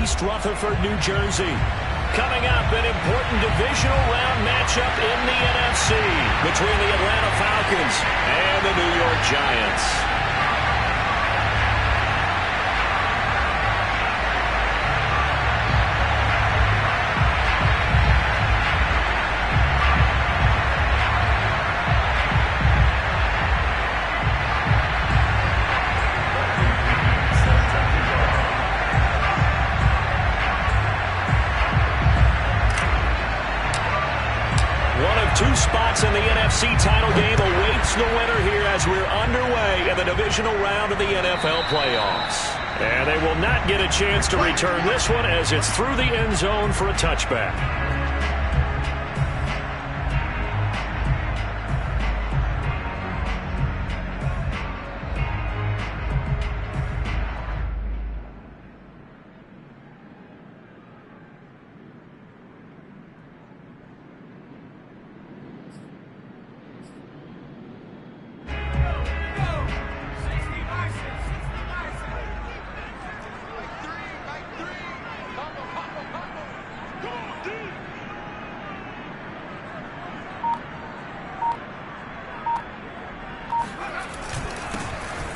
East Rutherford, New Jersey. Coming up, an important divisional round matchup in the NFC between the Atlanta Falcons and the New York Giants. Two spots in the NFC title game awaits the winner here as we're underway in the divisional round of the NFL playoffs. And they will not get a chance to return this one as it's through the end zone for a touchback.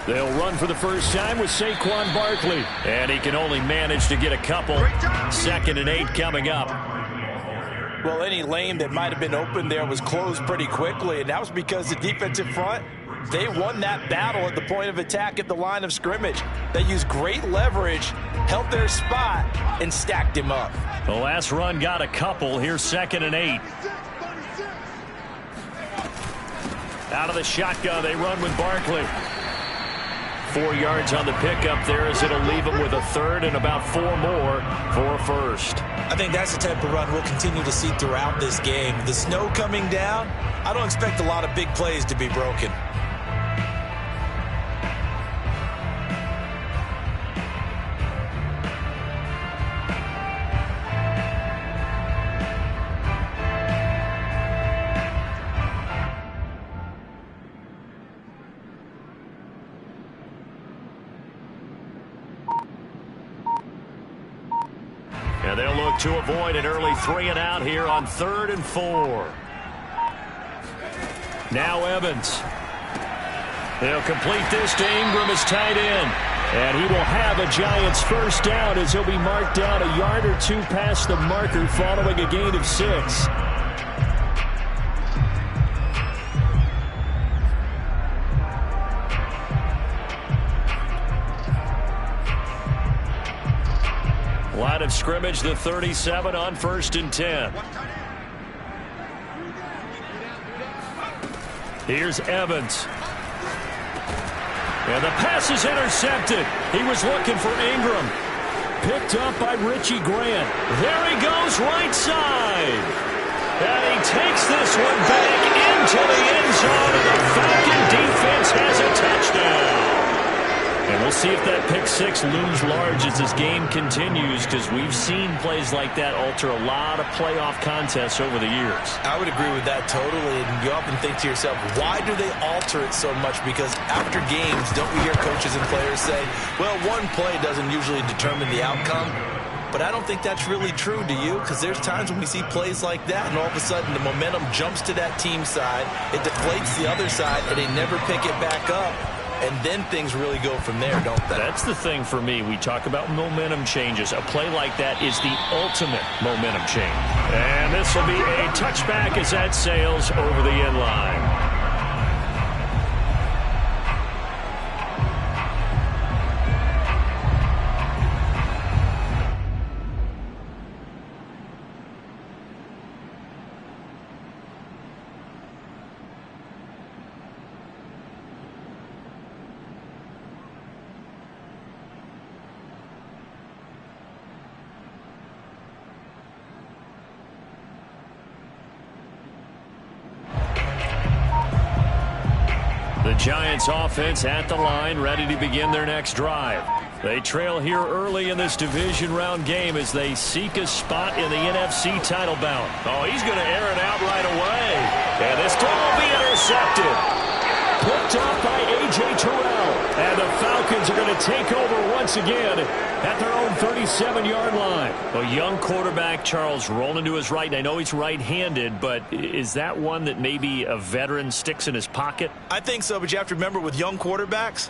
They'll run for the first time with Saquon Barkley. And he can only manage to get a couple. 2nd and 8 coming up. Well, any lane that might have been open there was closed pretty quickly, and that was because the defensive front, they won that battle at the point of attack at the line of scrimmage. They used great leverage, held their spot, and stacked him up. The last run got a couple. Here's 2nd and 8. Out of the shotgun, they run with Barkley. 4 yards on the pickup there as it'll leave him with a third and about 4 more for a first. I think that's the type of run we'll continue to see throughout this game. The snow coming down, I don't expect a lot of big plays to be broken. And they'll look to avoid an early 3 and out here on 3rd and 4. Now Evans. They'll complete this to Ingram as tight end. And he will have a Giants first down as he'll be marked down a yard or 2 past the marker following a gain of 6. Line of scrimmage, the 37 on 1st and 10. Here's Evans. And the pass is intercepted. He was looking for Ingram. Picked up by Richie Grant. There he goes, right side. And he takes this one back into the end zone, and the Falcon defense has a touchdown. And we'll see if that pick 6 looms large as this game continues, because we've seen plays like that alter a lot of playoff contests over the years. I would agree with that totally. And you often think to yourself, why do they alter it so much? Because after games, don't we hear coaches and players say, well, one play doesn't usually determine the outcome. But I don't think that's really true, do you? Because there's times when we see plays like that, and all of a sudden the momentum jumps to that team side, it deflates the other side, and they never pick it back up. And then things really go from there, don't they? That's the thing for me. We talk about momentum changes. A play like that is the ultimate momentum change. And this will be a touchback as that sails over the end line. The Giants offense at the line, ready to begin their next drive. They trail here early in this division round game as they seek a spot in the NFC title bout. Oh, he's going to air it out right away. And this throw will be intercepted. Picked off by A.J. Terrell. And the Falcons are going to take over once again at their own 37-yard line. A young quarterback, Charles, rolling to his right. And I know he's right-handed, but is that one that maybe a veteran sticks in his pocket? I think so, but you have to remember with young quarterbacks,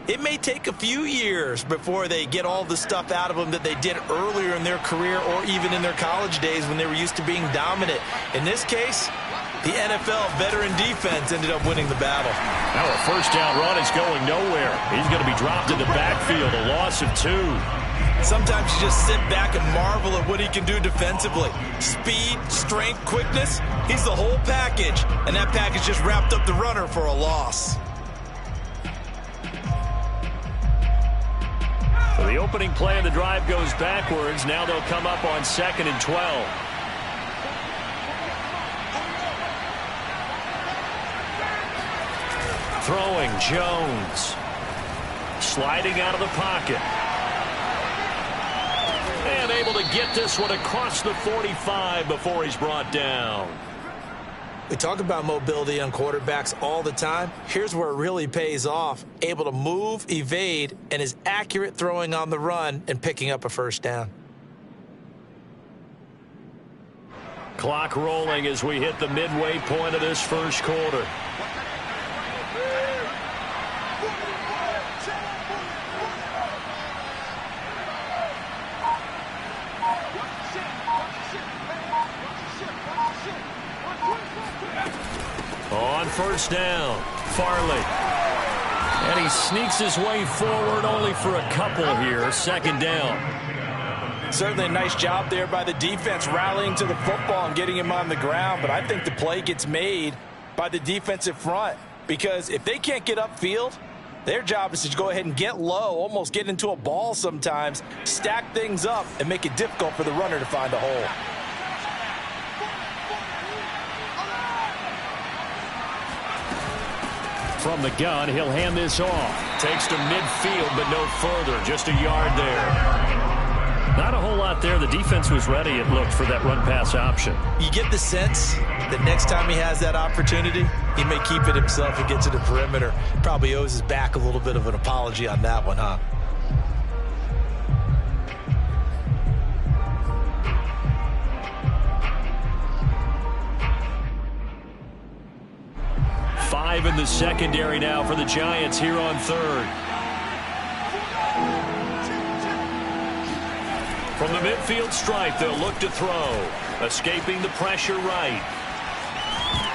it may take a few years before they get all the stuff out of them that they did earlier in their career or even in their college days when they were used to being dominant. In this case, the NFL veteran defense ended up winning the battle. Now a first down run is going nowhere. He's going to be dropped in the backfield, a loss of 2. Sometimes you just sit back and marvel at what he can do defensively. Speed, strength, quickness, he's the whole package. And that package just wrapped up the runner for a loss. So the opening play of the drive goes backwards. Now they'll come up on 2nd and 12. Throwing, Jones. Sliding out of the pocket. And able to get this one across the 45 before he's brought down. We talk about mobility on quarterbacks all the time. Here's where it really pays off. Able to move, evade, and is accurate throwing on the run and picking up a first down. Clock rolling as we hit the midway point of this first quarter. On first down, Farley. And he sneaks his way forward only for a couple here. 2nd down. Certainly a nice job there by the defense rallying to the football and getting him on the ground. But I think the play gets made by the defensive front. Because if they can't get upfield, their job is to go ahead and get low, almost get into a ball sometimes, stack things up, and make it difficult for the runner to find a hole. From the gun, he'll hand this off. Takes to midfield, but no further. Just a yard there. Not a whole lot there. The defense was ready, it looked, for that run-pass option. You get the sense that next time he has that opportunity, he may keep it himself and get to the perimeter. Probably owes his back a little bit of an apology on that one, huh? Five in the secondary now for the Giants here on 3rd. From the midfield stripe, they'll look to throw. Escaping the pressure right.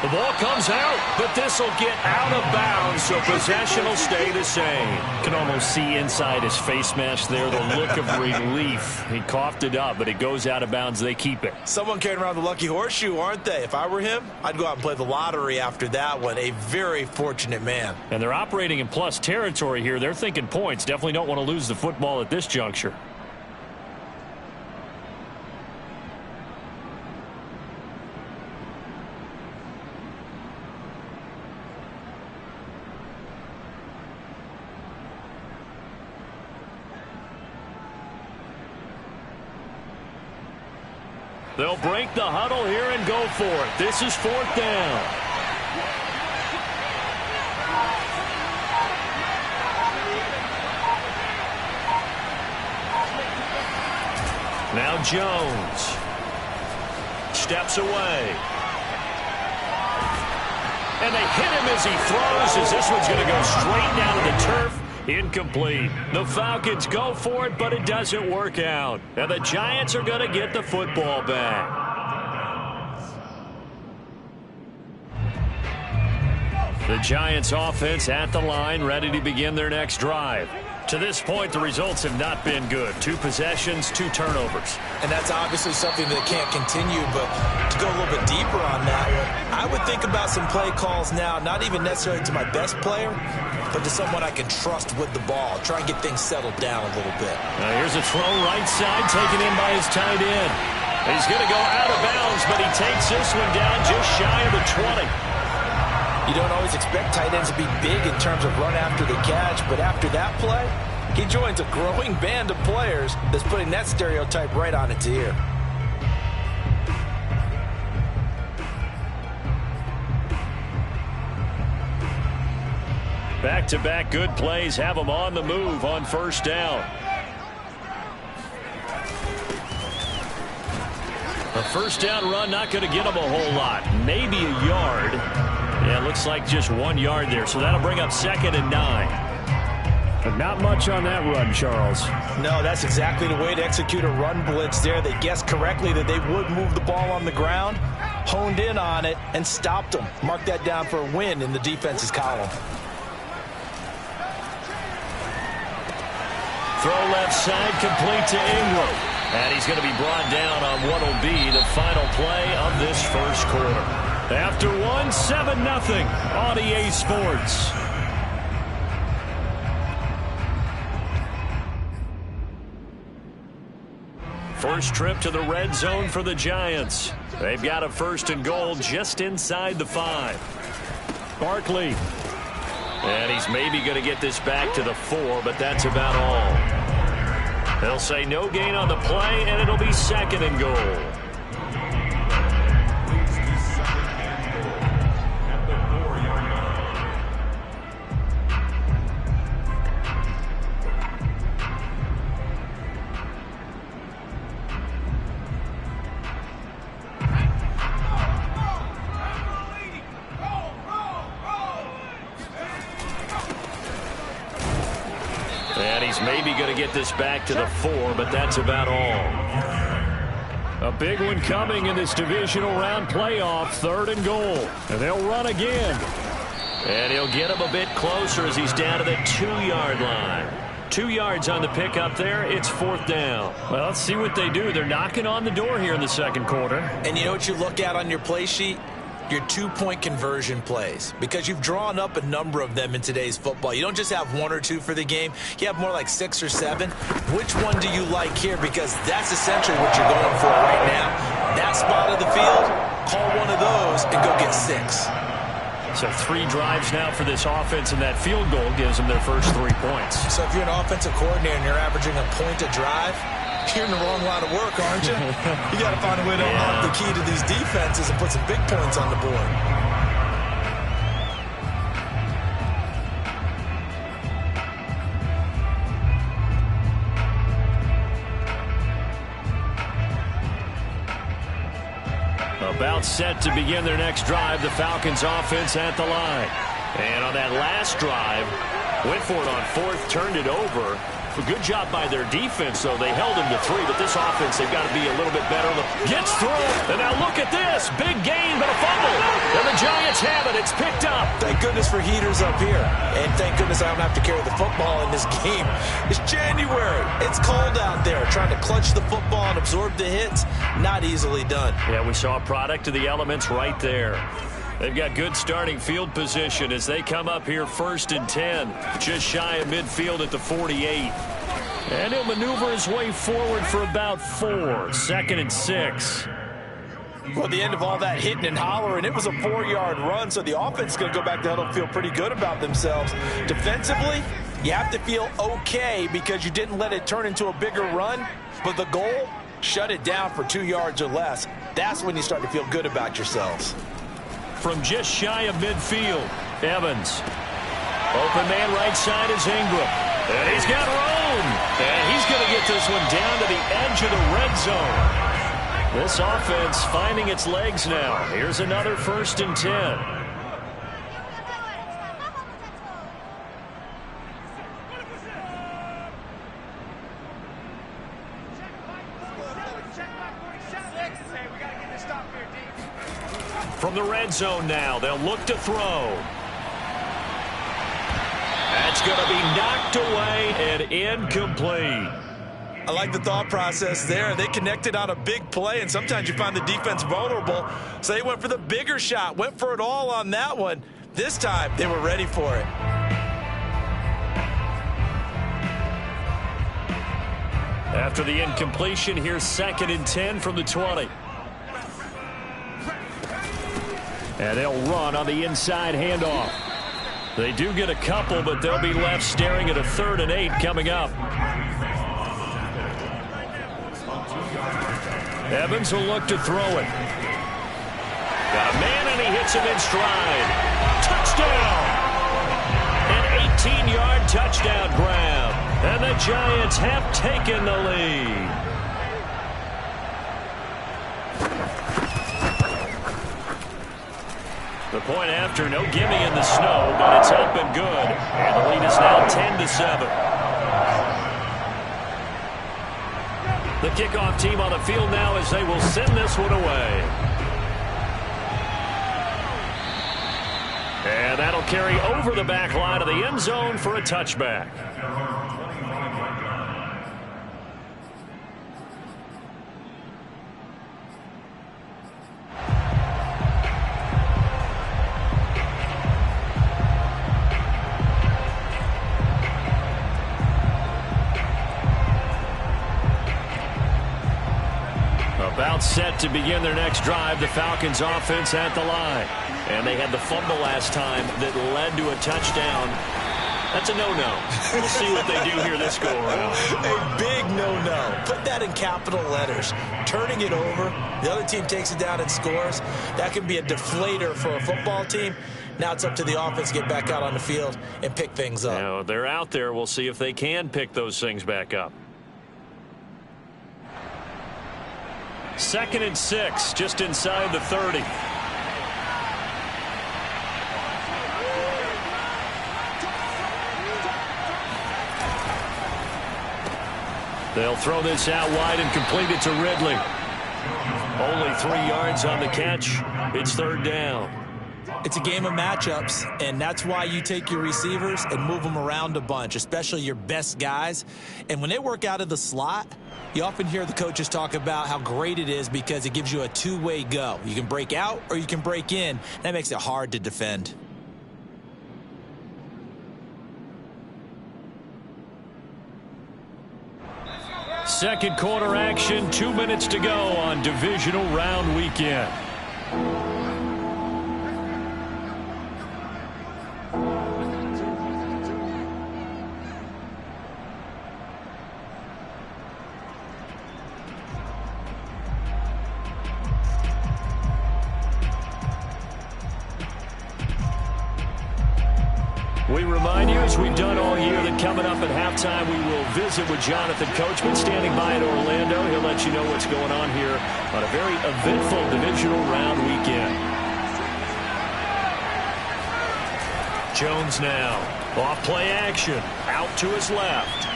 The ball comes out, but this will get out of bounds, so possession will stay the same. Can almost see inside his face mask there the look of relief. He coughed it up, but it goes out of bounds. They keep it. Someone carrying around the lucky horseshoe, aren't they? If I were him, I'd go out and play the lottery after that one. A very fortunate man. And they're operating in plus territory here. They're thinking points. Definitely don't want to lose the football at this juncture. They'll break the huddle here and go for it. This is 4th down. Now Jones steps away. And they hit him as he throws, as this one's going to go straight down to the turf. Incomplete. The Falcons go for it, but it doesn't work out. And the Giants are going to get the football back. The Giants offense at the line, ready to begin their next drive. To this point, the results have not been good. 2 possessions, 2 turnovers. And that's obviously something that can't continue, but to go a little bit deeper on that one, I would think about some play calls now, not even necessarily to my best player, but to someone I can trust with the ball. Try and get things settled down a little bit. Now here's a throw right side, taken in by his tight end. He's going to go out of bounds, but he takes this one down just shy of the 20. You don't always expect tight ends to be big in terms of run after the catch, but after that play, he joins a growing band of players that's putting that stereotype right on its ear. Back-to-back good plays have them on the move on first down. A first down run not going to get them a whole lot. Maybe a yard. Yeah, looks like just 1 yard there. So that'll bring up 2nd and 9. But not much on that run, Charles. No, that's exactly the way to execute a run blitz there. They guessed correctly that they would move the ball on the ground, honed in on it, and stopped them. Mark that down for a win in the defense's column. Throw left side, complete to Ingram. And he's going to be brought down on what will be the final play of this first quarter. After one, 7-0 on EA Sports. First trip to the red zone for the Giants. They've got a 1st and goal just inside the 5. Barkley. And he's maybe going to get this back to the 4, but that's about all. They'll say no gain on the play, and it'll be 2nd and goal. And he's maybe going to get this back to the 4, but that's about all. A big one coming in this divisional round playoff, 3rd and goal. And they'll run again. And he'll get him a bit closer as he's down to the 2-yard line. 2 yards on the pickup there. It's 4th down. Well, let's see what they do. They're knocking on the door here in the 2nd quarter. And you know what you look at on your play sheet? Your 2-point conversion plays, because you've drawn up a number of them in today's football. You don't just have 1 or 2 for the game. You have more like 6 or 7. Which one do you like here? Because that's essentially what you're going for right now. That spot of the field, call one of those and go get 6. So 3 drives now for this offense, and that field goal gives them their first 3 points. So if you're an offensive coordinator and you're averaging a point a drive, you're in the wrong line of work, aren't you? You got to find a way to unlock the key to these defenses and put some big points on the board. About set to begin their next drive, the Falcons offense at the line. And on that last drive, went for it on 4th, turned it over. A good job by their defense, though. They held him to 3, but this offense, they've got to be a little bit better. Gets through, and now look at this. Big gain, but a fumble. And the Giants have it. It's picked up. Thank goodness for heaters up here. And thank goodness I don't have to carry the football in this game. It's January. It's cold out there. Trying to clutch the football and absorb the hits, not easily done. Yeah, we saw a product of the elements right there. They've got good starting field position as they come up here 1st and 10. Just shy of midfield at the 48. And he'll maneuver his way forward for about 4. 2nd and 6. Well, the end of all that hitting and hollering, it was a 4-yard run, so the offense is going to go back to huddle and feel pretty good about themselves. Defensively, you have to feel okay because you didn't let it turn into a bigger run, but the goal, shut it down for 2 yards or less. That's when you start to feel good about yourselves. From just shy of midfield, Evans. Open man right side is Ingram. And he's got room. And he's going to get this one down to the edge of the red zone. This offense finding its legs now. Here's another 1st and 10. From the red zone now, they'll look to throw. That's going to be knocked away and incomplete. I like the thought process there. They connected on a big play, and sometimes you find the defense vulnerable. So they went for the bigger shot, went for it all on that one. This time, they were ready for it. After the incompletion, here's 2nd and 10 from the 20. And they'll run on the inside handoff. They do get a couple, but they'll be left staring at a 3rd and 8 coming up. Evans will look to throw it. Got a man, and he hits him in stride. Touchdown! An 15-yard touchdown grab. And the Giants have taken the lead. The point after, no gimme in the snow, but it's up and good. And the lead is now 10-7. The kickoff team on the field now as they will send this one away. And that'll carry over the back line of the end zone for a touchback. About set to begin their next drive, the Falcons offense at the line. And they had the fumble last time that led to a touchdown. That's a no-no. We'll see what they do here this go-around. A big no-no. Put that in capital letters. Turning it over, the other team takes it down and scores. That can be a deflator for a football team. Now it's up to the offense to get back out on the field and pick things up. Now, they're out there. We'll see if they can pick those things back up. 2nd and 6, just inside the 30. They'll throw this out wide and complete it to Ridley. Only 3 yards on the catch. It's 3rd down. It's a game of matchups, and that's why you take your receivers and move them around a bunch, especially your best guys. And when they work out of the slot, you often hear the coaches talk about how great it is because it gives you a two-way go. You can break out or you can break in. That makes it hard to defend. Second quarter action, 2 minutes to go on divisional round weekend. We remind you, as we've done all year, that coming up at halftime, we will visit with Jonathan Coachman standing by at Orlando. He'll let you know what's going on here on a very eventful divisional round weekend. Jones now. Off play action. Out to his left.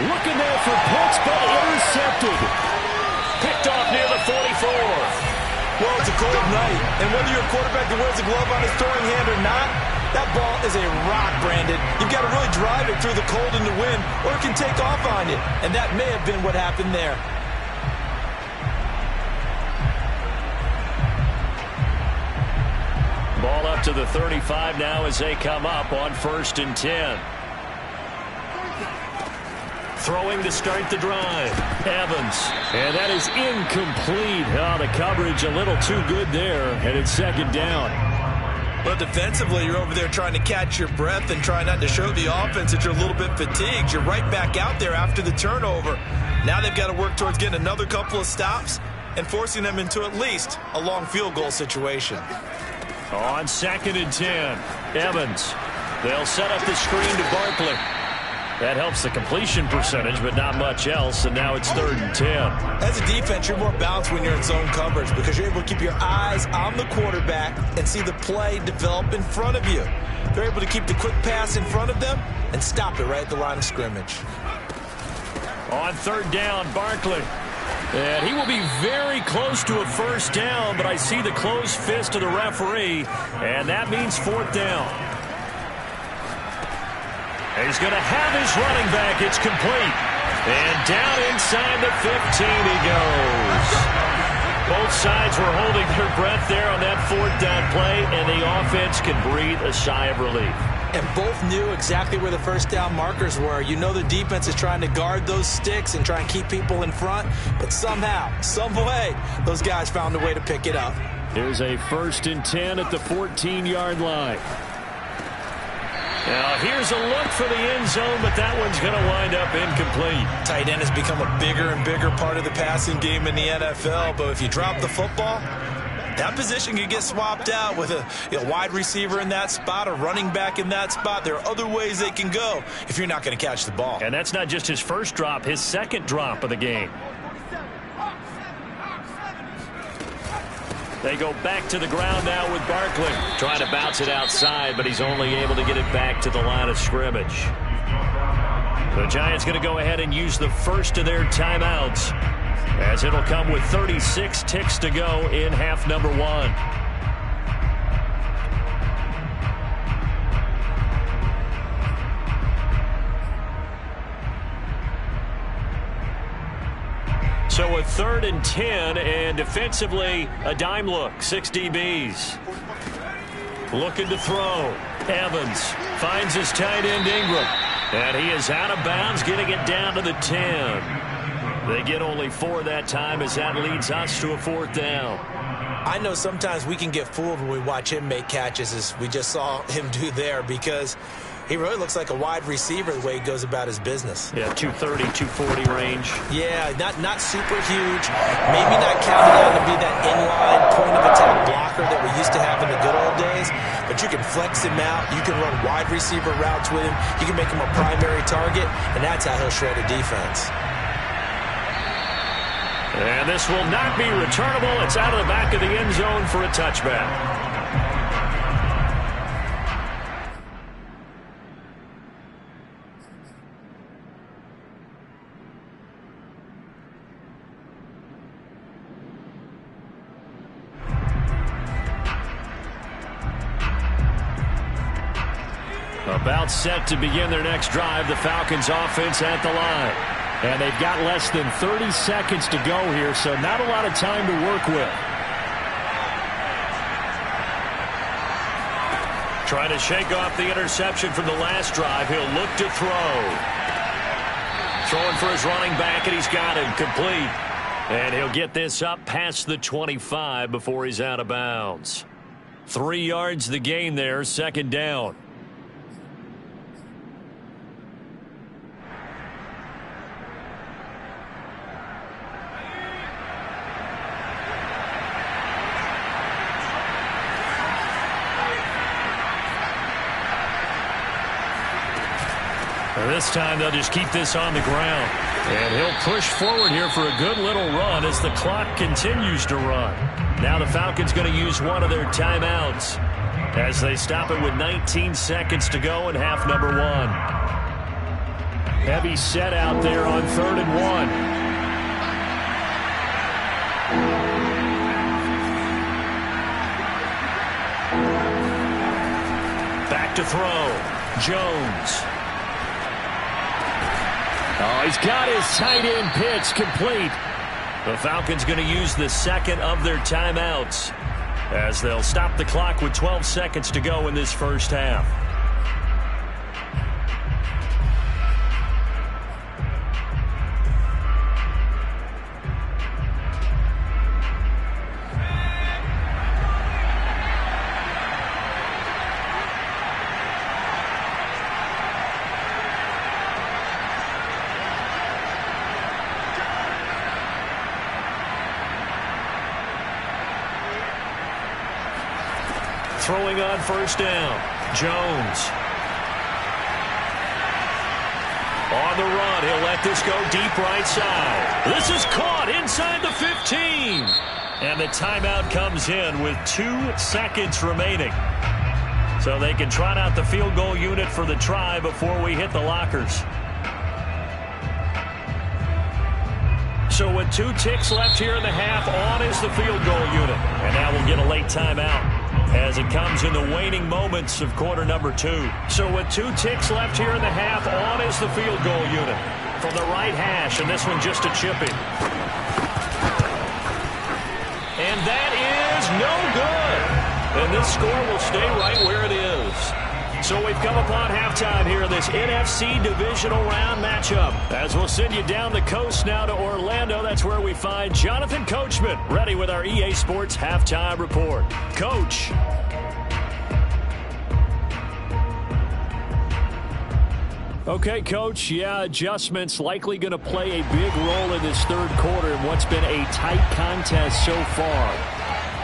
Looking there for Pitts, but intercepted. Picked off near the 44. Well, it's a cold night, and whether you're a quarterback that wears a glove on his throwing hand or not, that ball is a rock, Brandon. You've got to really drive it through the cold and the wind, or it can take off on you. And that may have been what happened there. Ball up to the 35 now as they come up on 1st and 10. Throwing to start the drive. Evans. And that is incomplete. Oh, the coverage a little too good there. And it's 2nd down. But defensively, you're over there trying to catch your breath and try not to show the offense that you're a little bit fatigued. You're right back out there after the turnover. Now they've got to work towards getting another couple of stops and forcing them into at least a long field goal situation. On 2nd and 10, Evans. They'll set up the screen to Barkley. That helps the completion percentage, but not much else, and now it's 3rd and 10. As a defense, you're more balanced when you're in zone coverage because you're able to keep your eyes on the quarterback and see the play develop in front of you. They're able to keep the quick pass in front of them and stop it right at the line of scrimmage. On 3rd down, Barkley. And he will be very close to a 1st down, but I see the closed fist of the referee, and that means 4th down. He's going to have his running back. It's complete. And down inside the 15 he goes. Both sides were holding their breath there on that 4th down play, and the offense can breathe a sigh of relief. And both knew exactly where the 1st down markers were. You know the defense is trying to guard those sticks and try and keep people in front, but somehow, some way, those guys found a way to pick it up. Here's a 1st and 10 at the 14-yard line. Now, here's a look for the end zone, but that one's going to wind up incomplete. Tight end has become a bigger and bigger part of the passing game in the NFL, but if you drop the football, that position can get swapped out with a wide receiver in that spot, a running back in that spot. There are other ways they can go if you're not going to catch the ball. And that's not just his first drop, his second drop of the game. They go back to the ground now with Barkley. Trying to bounce it outside, but he's only able to get it back to the line of scrimmage. The Giants going to go ahead and use the first of their timeouts, as it'll come with 36 ticks to go in half number one. So a 3rd and 10, and defensively a dime look. 6 DBs. Looking to throw. Evans finds his tight end Ingram. And he is out of bounds, getting it down to the 10. They get only 4 that time, as that leads us to a 4th down. I know sometimes we can get fooled when we watch him make catches, as we just saw him do there, because he really looks like a wide receiver the way he goes about his business. Yeah, 230, 240 range. Yeah, not super huge. Maybe not counted on to be that inline point-of-attack blocker that we used to have in the good old days, but you can flex him out. You can run wide receiver routes with him. You can make him a primary target, and that's how he'll shred a defense. And this will not be returnable. It's out of the back of the end zone for a touchback. About set to begin their next drive, the Falcons offense at the line. And they've got less than 30 seconds to go here, so not a lot of time to work with. Trying to shake off the interception from the last drive. He'll look to throw. Throwing for his running back, and he's got him complete. And he'll get this up past the 25 before he's out of bounds. 3 yards the gain there, 2nd down. This time they'll just keep this on the ground. And he'll push forward here for a good little run as the clock continues to run. Now the Falcons going to use one of their timeouts as they stop it with 19 seconds to go in half number one. Heavy set out there on 3rd and 1. Back to throw. Jones. Oh, he's got his tight end pitch complete. The Falcons going to use the second of their timeouts as they'll stop the clock with 12 seconds to go in this first half. Throwing on 1st down. Jones. On the run. He'll let this go deep right side. This is caught inside the 15. And the timeout comes in with 2 seconds remaining. So they can trot out the field goal unit for the try before we hit the lockers. So with 2 ticks left here in the half, on is the field goal unit. And now we'll get a late timeout as it comes in the waning moments of quarter number 2. So with 2 ticks left here in the half, on is the field goal unit from the right hash, and this one just a chipping. And that is no good. And this score will stay right where it is. So we've come upon halftime here in this NFC divisional round matchup. As we'll send you down the coast now to Orlando, that's where we find Jonathan Coachman ready with our EA Sports halftime report. Coach. Okay, Coach, yeah, adjustments likely going to play a big role in this third quarter in what's been a tight contest so far.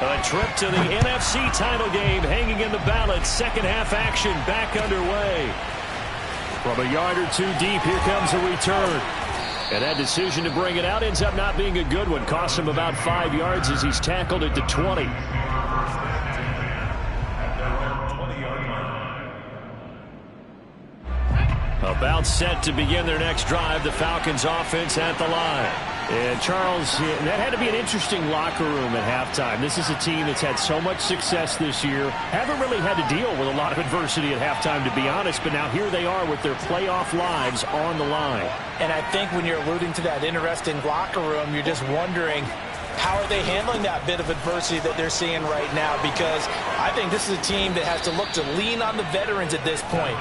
A trip to the NFC title game hanging in the balance. Second half action back underway. From a yard or two deep, here comes a return. And that decision to bring it out ends up not being a good one. Costs him about 5 yards as he's tackled at the 20. About set to begin their next drive. The Falcons offense at the line. And Charles, that had to be an interesting locker room at halftime. This is a team that's had so much success this year. Haven't really had to deal with a lot of adversity at halftime, to be honest. But now here they are with their playoff lives on the line. And I think when you're alluding to that interesting locker room, you're just wondering, how are they handling that bit of adversity that they're seeing right now? Because I think this is a team that has to look to lean on the veterans at this point.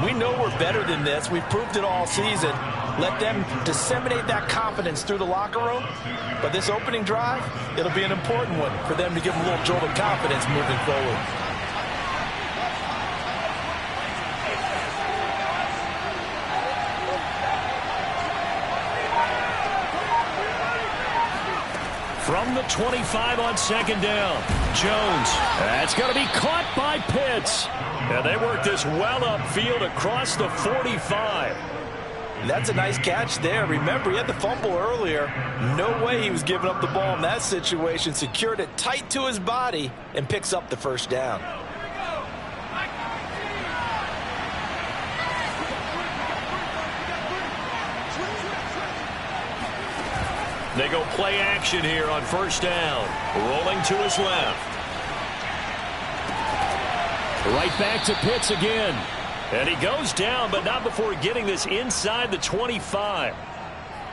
We know we're better than this. We've proved it all season. Let them disseminate that confidence through the locker room. But this opening drive, it'll be an important one for them to give them a little jolt of confidence moving forward. From the 25 on second down, Jones. That's going to be caught by Pitts. And they work this well upfield across the 45. That's a nice catch there. Remember, he had the fumble earlier. No way he was giving up the ball in that situation. Secured it tight to his body and picks up the first down. They go play action here on first down. Rolling to his left. Right back to Pitts again. And he goes down, but not before getting this inside the 25.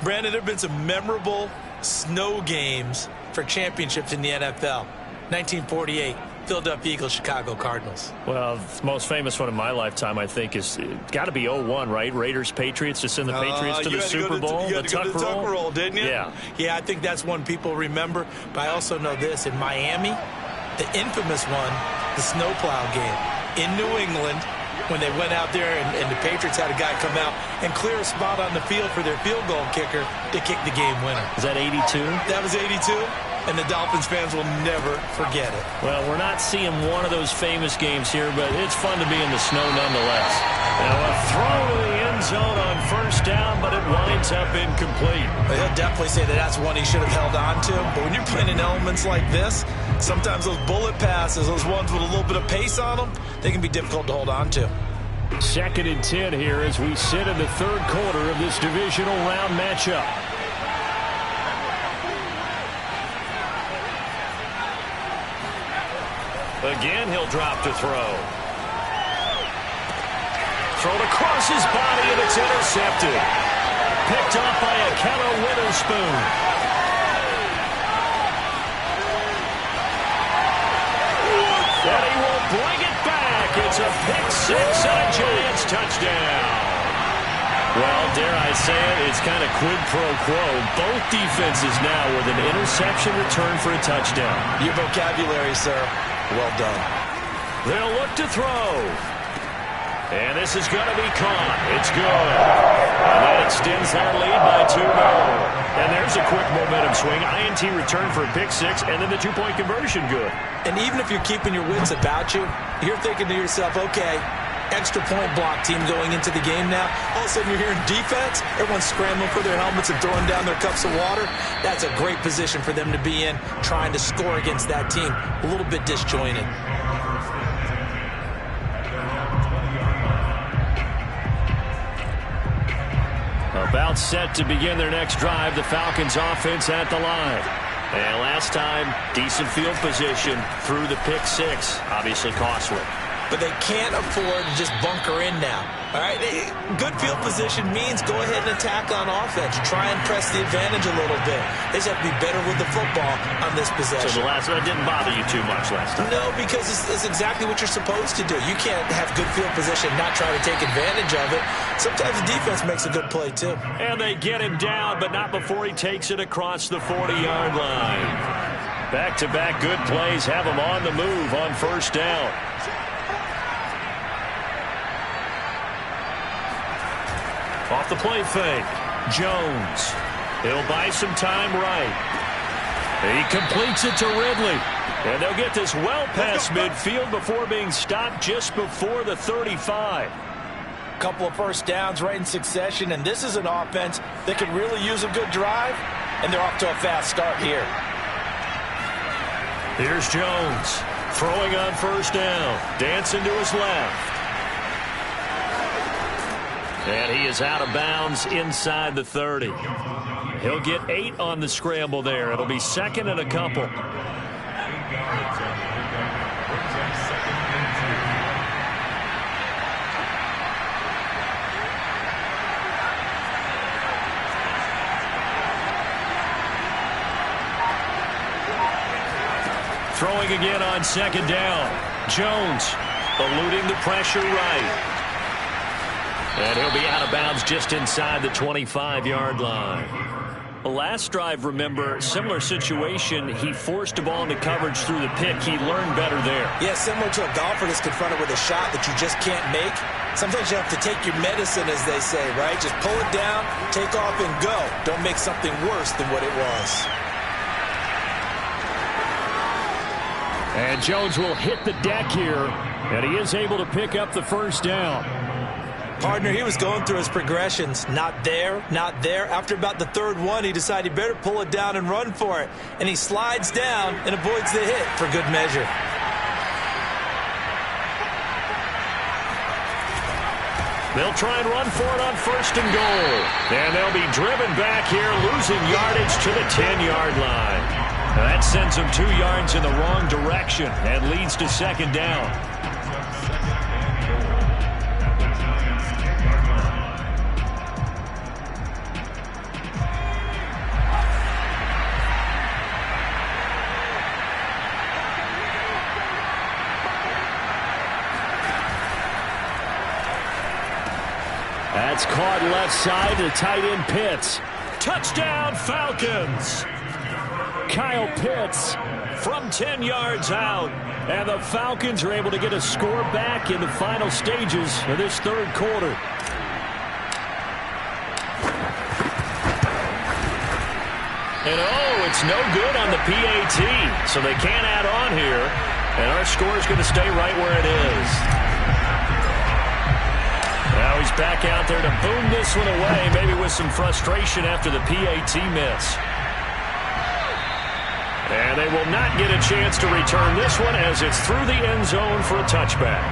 Brandon, there have been some memorable snow games for championships in the NFL. 1948, Philadelphia Eagles, Chicago Cardinals. Well, the most famous one in my lifetime, I think, is got to be 0-1, right? Raiders-Patriots to send the Patriots to the Super Bowl. You had to go to the Tuck Roll, didn't you? Yeah. Yeah, I think that's one people remember. But I also know this. In Miami, the infamous one, the snowplow game. In New England, when they went out there and the Patriots had a guy come out and clear a spot on the field for their field goal kicker to kick the game winner. Is that 82? That was 82, and the Dolphins fans will never forget it. Well, we're not seeing one of those famous games here, but it's fun to be in the snow nonetheless. Now a throw to the end zone on first down, but it winds up incomplete. Well, he'll definitely say that that's one he should have held on to, but when you're playing in elements like this, sometimes those bullet passes, those ones with a little bit of pace on them, they can be difficult to hold on to. 2nd and 10 here as we sit in the third quarter of this divisional round matchup. Again, he'll drop to throw. Thrown across his body, and it's intercepted. Picked off by a Akello Witherspoon. And he will bring it back. It's a pick six and a Giants touchdown. Well, dare I say it, it's kind of quid pro quo. Both defenses now with an interception return for a touchdown. Your vocabulary, sir. Well done. They'll look to throw. And this is going to be caught. It's good. And that extends their lead by 2 more. And there's a quick momentum swing. INT return for a pick six, and then the 2-point conversion good. And even if you're keeping your wits about you, you're thinking to yourself, okay, extra point block team going into the game now. All of a sudden you're hearing defense. Everyone's scrambling for their helmets and throwing down their cups of water. That's a great position for them to be in, trying to score against that team. A little bit disjointed. About set to begin their next drive. The Falcons offense at the line. And last time, decent field position through the pick six. Obviously costly. But they can't afford to just bunker in now. All right, good field position means go ahead and attack on offense. Try and press the advantage a little bit. They just have to be better with the football on this possession. So the last one didn't bother you too much last time? No, because it's exactly what you're supposed to do. You can't have good field position and not try to take advantage of it. Sometimes the defense makes a good play, too. And they get him down, but not before he takes it across the 40-yard line. Back-to-back good plays have him on the move on first down. Off the play fake, Jones. He'll buy some time right. He completes it to Ridley. And they'll get this well past midfield before being stopped just before the 35. Couple of first downs right in succession, and this is an offense that can really use a good drive, and they're off to a fast start here. Here's Jones throwing on first down, dancing to his left. And he is out of bounds inside the 30. He'll get 8 on the scramble there. It'll be second and a couple. Throwing again on second down. Jones eluding the pressure right. And he'll be out of bounds just inside the 25-yard line. Last drive, remember, similar situation. He forced a ball into coverage through the pick. He learned better there. Yeah, similar to a golfer that's confronted with a shot that you just can't make. Sometimes you have to take your medicine, as they say, right? Just pull it down, take off, and go. Don't make something worse than what it was. And Jones will hit the deck here, and he is able to pick up the first down. Partner, he was going through his progressions. Not there, not there. After about the third one, he decided he better pull it down and run for it. And he slides down and avoids the hit for good measure. They'll try and run for it on first and goal. And they'll be driven back here, losing yardage to the 10-yard line. Now that sends them 2 yards in the wrong direction and leads to second down. That's caught left side to tight end Pitts. Touchdown Falcons. Kyle Pitts from 10 yards out. And the Falcons are able to get a score back in the final stages of this third quarter. And oh, it's no good on the PAT. So they can't add on here. And our score is going to stay right where it is. Now he's back out there to boom this one away, maybe with some frustration after the PAT miss. And they will not get a chance to return this one as it's through the end zone for a touchback.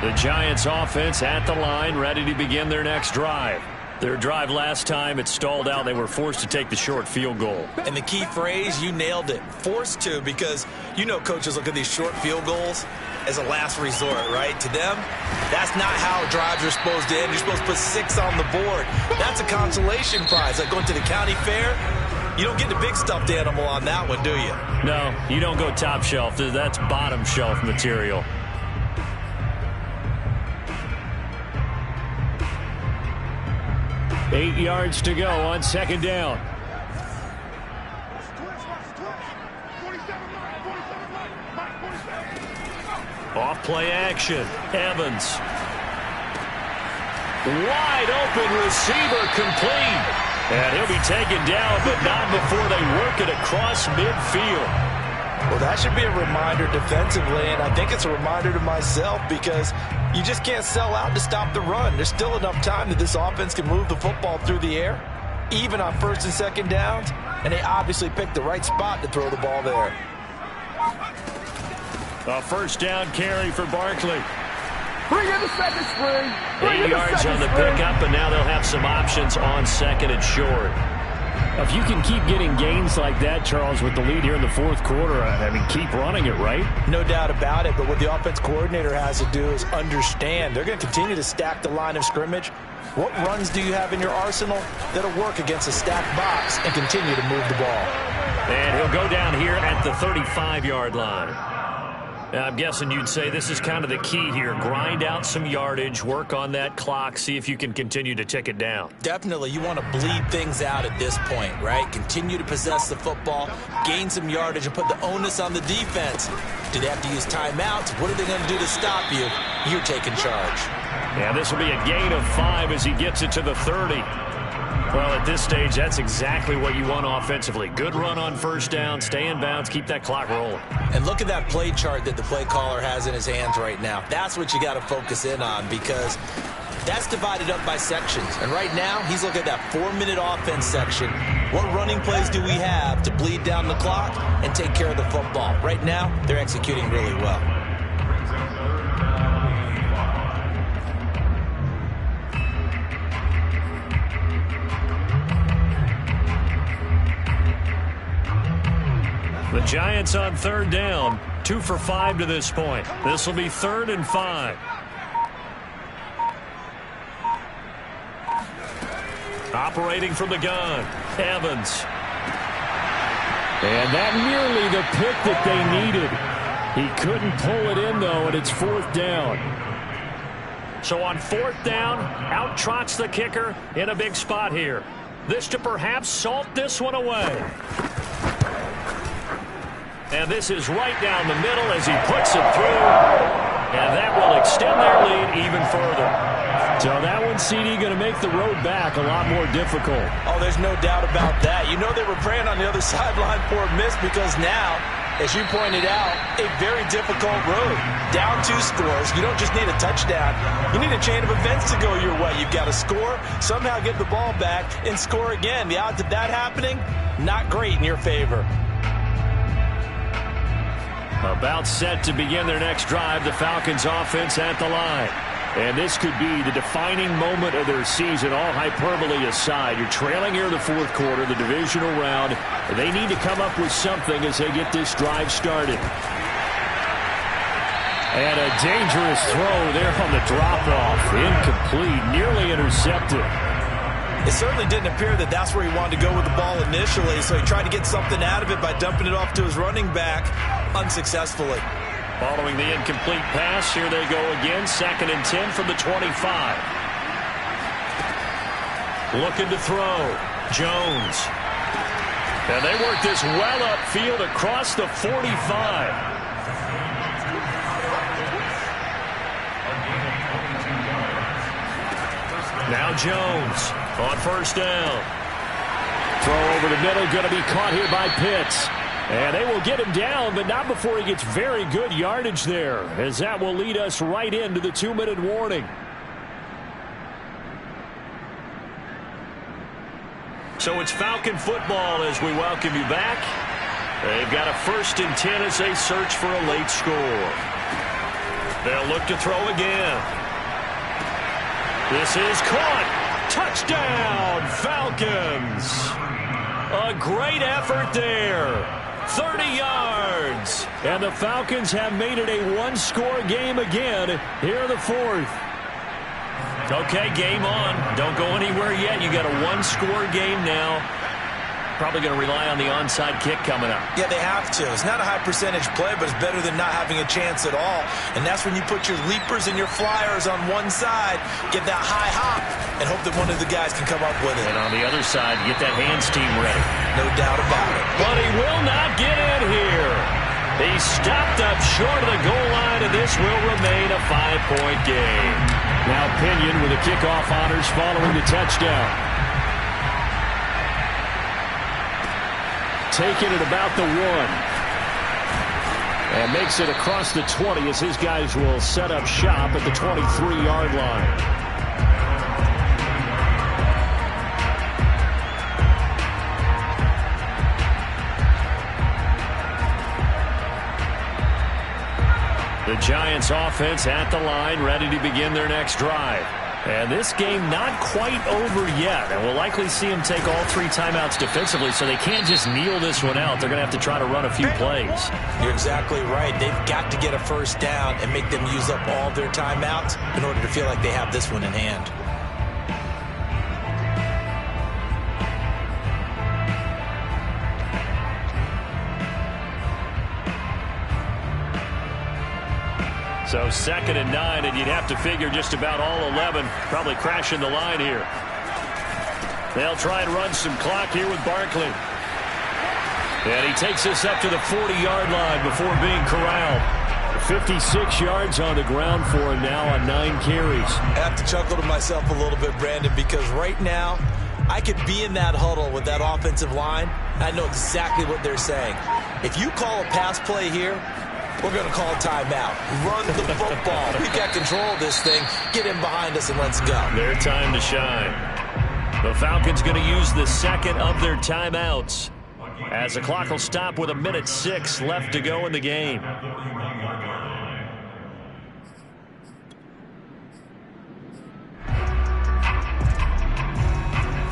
The Giants offense at the line, ready to begin their next drive. Their drive last time, it stalled out. They were forced to take the short field goal. And the key phrase, you nailed it. Forced to, because you know coaches look at these short field goals as a last resort, right? To them, that's not how drives are supposed to end. You're supposed to put 6 on the board. That's a consolation prize. Like going to the county fair, you don't get the big stuffed animal on that one, do you? No, you don't go top shelf. That's bottom shelf material. Eight yards to go on second down. Off play action. Evans. Wide open receiver complete. And he'll be taken down, but not before they work it across midfield. Well, that should be a reminder defensively, and I think it's a reminder to myself because you just can't sell out to stop the run. There's still enough time that this offense can move the football through the air, even on first and second downs, and they obviously picked the right spot to throw the ball there. A first down carry for Barkley. Bring in the second string. 8 yards on the pickup, and now they'll have some options on second and short. If you can keep getting gains like that, Charles, with the lead here in the fourth quarter, I mean, keep running it, right? No doubt about it, but what the offense coordinator has to do is understand. They're going to continue to stack the line of scrimmage. What runs do you have in your arsenal that'll work against a stacked box and continue to move the ball? And he'll go down here at the 35-yard line. Now, I'm guessing you'd say this is kind of the key here. Grind out some yardage, work on that clock, see if you can continue to tick it down. Definitely. You want to bleed things out at this point, right? Continue to possess the football, gain some yardage, and put the onus on the defense. Do they have to use timeouts? What are they going to do to stop you? You're taking charge. Yeah, this will be a gain of 5 as he gets it to the 30. Well, at this stage, that's exactly what you want offensively. Good run on first down, stay in bounds, keep that clock rolling. And look at that play chart that the play caller has in his hands right now. That's what you got to focus in on, because that's divided up by sections. And right now, he's looking at that 4-minute offense section. What running plays do we have to bleed down the clock and take care of the football? Right now, they're executing really well. The Giants on third down, 2 for 5 to this point. This will be 3rd and 5. Operating from the gun, Evans. And that nearly the pick that they needed. He couldn't pull it in, though, and it's 4th down. So on 4th down, out trots the kicker in a big spot here. This to perhaps salt this one away. And this is right down the middle as he puts it through. And that will extend their lead even further. So that one, CD, going to make the road back a lot more difficult. Oh, there's no doubt about that. You know they were praying on the other sideline for a miss, because now, as you pointed out, a very difficult road. Down 2 scores. You don't just need a touchdown. You need a chain of events to go your way. You've got to score, somehow get the ball back, and score again. The odds of that happening, not great in your favor. About set to begin their next drive, the Falcons offense at the line. And this could be the defining moment of their season, all hyperbole aside. You're trailing here in the 4th quarter, the divisional round. They need to come up with something as they get this drive started. And a dangerous throw there on the drop-off. Incomplete, nearly intercepted. It certainly didn't appear that that's where he wanted to go with the ball initially, so he tried to get something out of it by dumping it off to his running back unsuccessfully. Following the incomplete pass, here they go again, 2nd and 10 from the 25. Looking to throw, Jones. And they work this well upfield across the 45. Now Jones on first down. Throw over the middle, going to be caught here by Pitts. And they will get him down, but not before he gets very good yardage there, as that will lead us right into the 2-minute warning. So it's Falcon football as we welcome you back. They've got a 1st and 10 as they search for a late score. They'll look to throw again. This is caught. Touchdown, Falcons. A great effort there. 30 yards. And the Falcons have made it a 1-score game again here in the 4th. Okay, game on. Don't go anywhere yet. You got a 1-score game now. Probably going to rely on the onside kick coming up. Yeah, they have to. It's not a high percentage play, but it's better than not having a chance at all. And that's when you put your leapers and your flyers on one side, get that high hop, and hope that one of the guys can come up with it. And on the other side, get that hands team ready. No doubt about it. But he will not get in here. He stopped up short of the goal line, and this will remain a 5-point game. Now Pinion with the kickoff honors following the touchdown. Taking it about the 1. And makes it across the 20 as his guys will set up shop at the 23-yard line. The Giants offense at the line, ready to begin their next drive. And this game not quite over yet. And we'll likely see them take all 3 timeouts defensively, so they can't just kneel this one out. They're going to have to try to run a few plays. You're exactly right. They've got to get a 1st down and make them use up all their timeouts in order to feel like they have this one in hand. So 2nd and 9, and you'd have to figure just about all 11 probably crashing the line here. They'll try and run some clock here with Barkley. And he takes us up to the 40-yard line before being corralled. 56 yards on the ground for him now on 9 carries. I have to chuckle to myself a little bit, Brandon, because right now I could be in that huddle with that offensive line. I know exactly what they're saying. If you call a pass play here, we're going to call a timeout. Run the football. We've got control of this thing. Get in behind us and let's go. Their time to shine. The Falcons going to use the second of their timeouts as the clock will stop with 1:06 left to go in the game.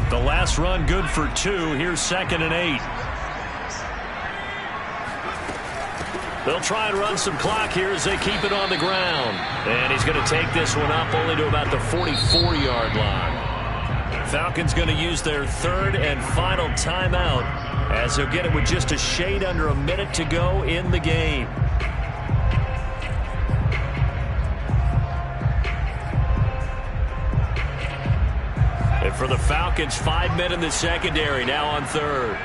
The last run good for 2. Here's 2nd and 8. They'll try and run some clock here as they keep it on the ground. And he's going to take this one up only to about the 44-yard line. Falcons going to use their 3rd and final timeout as he'll get it with just a shade under a minute to go in the game. And for the Falcons, 5 men in the secondary now on 3rd.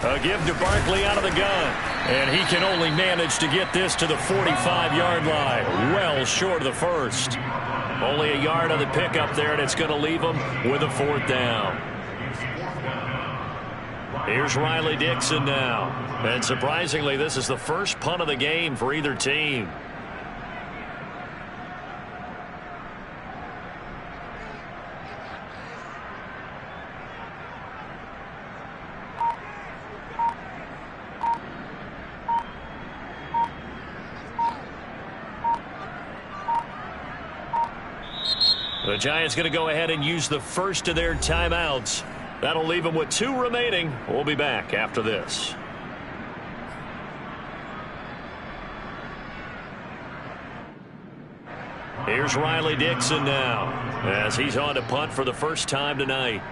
A give to Barkley out of the gun. And he can only manage to get this to the 45-yard line. Well short of the first. Only a yard on the pickup there, and it's going to leave him with a 4th down. Here's Riley Dixon now. And surprisingly, this is the first punt of the game for either team. The Giants going to go ahead and use the first of their timeouts. That'll leave them with 2 remaining. We'll be back after this. Here's Riley Dixon now as he's on to punt for the first time tonight.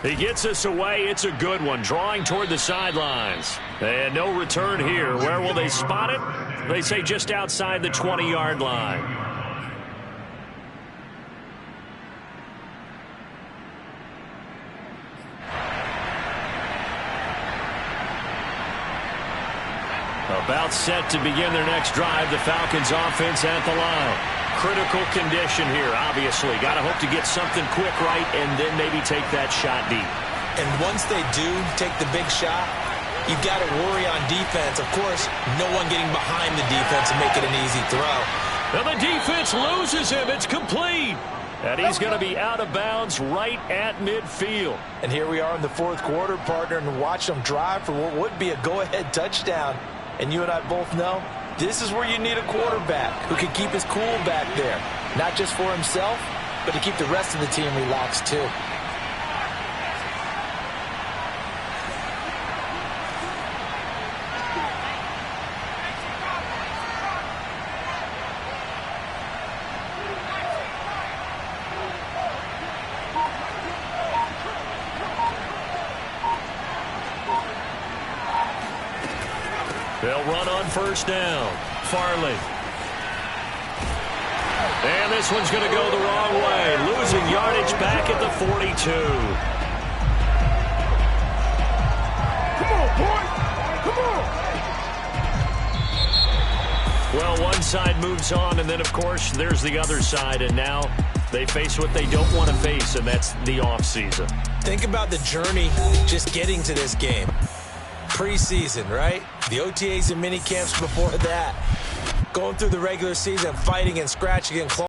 He gets us away. It's a good one. Drawing toward the sidelines. And no return here. Where will they spot it? They say just outside the 20-yard line. About set to begin their next drive. The Falcons offense at the line. Critical condition here, obviously. Got to hope to get something quick right and then maybe take that shot deep. And once they do take the big shot, you've got to worry on defense. Of course, no one getting behind the defense and make it an easy throw. And the defense loses him. It's complete. And he's going to be out of bounds right at midfield. And here we are in the 4th quarter, partner, and watch them drive for what would be a go-ahead touchdown. And you and I both know this is where you need a quarterback who can keep his cool back there. Not just for himself, but to keep the rest of the team relaxed too. They'll run on first down. Farley. And this one's going to go the wrong way. Losing yardage back at the 42. Come on, boy. Come on. Well, one side moves on, and then, of course, there's the other side. And now they face what they don't want to face, and that's the offseason. Think about the journey just getting to this game. Preseason, right? The OTAs and mini camps before that. Going through the regular season, fighting and scratching and clawing.